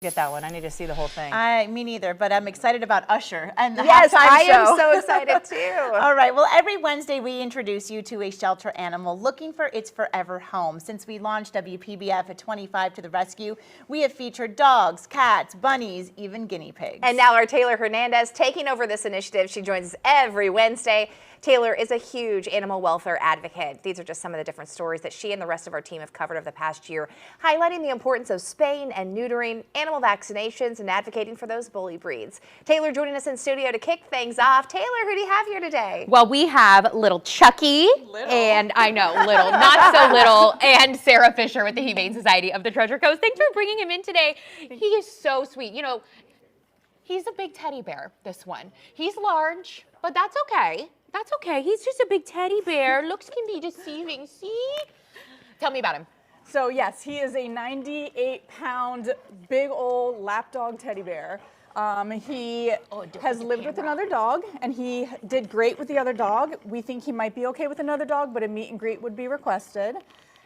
Get that one. I need to see the whole thing. Me neither, but I'm excited about Usher and the Yes, halftime I show. am so excited too. All right, well, every Wednesday we introduce you to a shelter animal looking for its forever home. Since we launched WPBF at 25 to the rescue, we have featured dogs, cats, bunnies, even guinea pigs. And now our Taylor Hernandez taking over this initiative. She joins us every Wednesday. Taylor is a huge animal welfare advocate. These are just some of the different stories that she and the rest of our team have covered over the past year, highlighting the importance of spaying and neutering, animal vaccinations, and advocating for those bully breeds. Taylor joining us in studio to kick things off. Taylor, who do you have here today? Well, we have little Chucky, and I know, little, not so little, and Sarah Fisher with the Humane Society of the Treasure Coast. Thanks for bringing him in today. He is so sweet. You know, he's a big teddy bear, this one. He's large, but that's okay. That's okay. He's just a big teddy bear. Looks can be deceiving. See? Tell me about him. So yes, he is a 98-pound big old lapdog teddy bear. He has lived with another dog, and he did great with the other dog. We think he might be okay with another dog, but a meet and greet would be requested.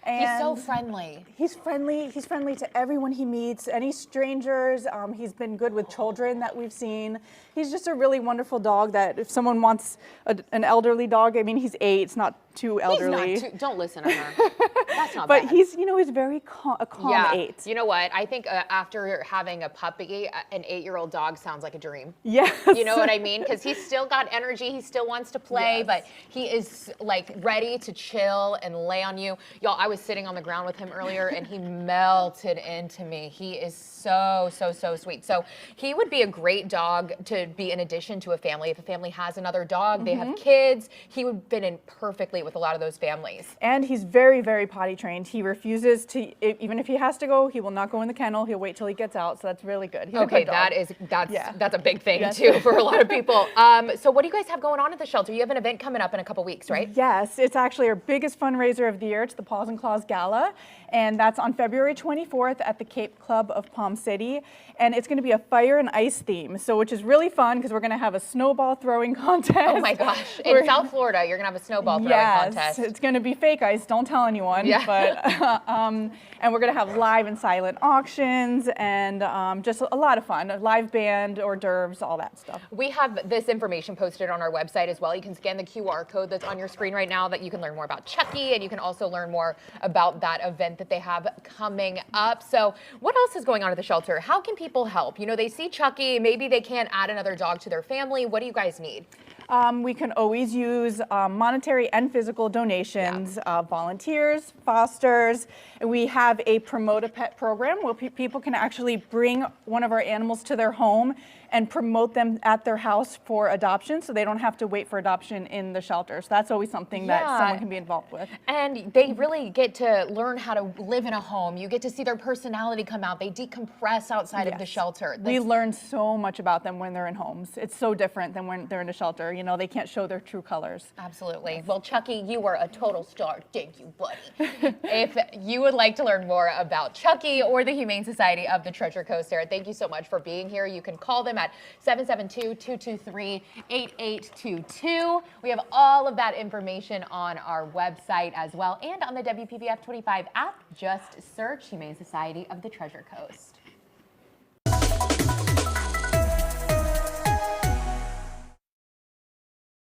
And He's so friendly. He's friendly. He's friendly to everyone he meets, any strangers. He's been good with children that we've seen. He's just a really wonderful dog that if someone wants an elderly dog, I mean, he's 8, it's not too elderly. He's not too, don't listen to her. That's not But bad. he's, you know, he's very calm, a calm 8. You know what? I think after having a puppy, an 8-year-old dog sounds like a dream. Yes. You know what I mean? Because he's still got energy. He still wants to play, Yes. but he is like ready to chill and lay on you. Y'all, I was sitting on the ground with him earlier and he melted into me. He is so, so, so sweet. So he would be a great dog to be in addition to a family. If a family has another dog, they have kids, he would fit in perfectly with a lot of those families. And he's very, very potty trained. He refuses to, even if he has to go, he will not go in the kennel. He'll wait till he gets out. So that's really good. He's a Okay, good dog. that's a big thing Yes. too for a lot of people. So what do you guys have going on at the shelter? You have an event coming up in a couple weeks, right? Yes, it's actually our biggest fundraiser of the year. It's the Paws and Claws Gala, and that's on February 24th at the Cape Club of Palm City. And it's going to be a fire and ice theme, so which is really fun because we're going to have a snowball throwing contest. Oh my gosh! In South Florida, you're gonna have a snowball throwing contest. Yes, it's going to be fake ice. Don't tell anyone. Yeah. But and we're going to have live and silent auctions and just a lot of fun. A live band, hors d'oeuvres, all that stuff. We have this information posted on our website as well. You can scan the QR code that's on your screen right now that you can learn more about Chucky, and you can also learn more about that event that they have coming up. So what else is going on at the shelter? How can people help? You know, they see Chucky, maybe they can't add another dog to their family. What do you guys need? We can always use monetary and physical donations, volunteers, fosters. We have a Promote a Pet program where people can actually bring one of our animals to their home and promote them at their house for adoption, so they don't have to wait for adoption in the shelter. So that's always something that someone can be involved with. And they really get to learn how to live in a home. You get to see their personality come out. They decompress outside of the shelter. We learn so much about them when they're in homes. It's so different than when they're in a shelter. You know, they can't show their true colors. Absolutely. Well, Chucky, you were a total star. Thank you, buddy. If you would like to learn more about Chucky or the Humane Society of the Treasure Coast, Sarah, thank you so much for being here. You can call them at 772-223-8822. We have all of that information on our website as well and on the WPBF 25 app. Just search Humane Society of the Treasure Coast.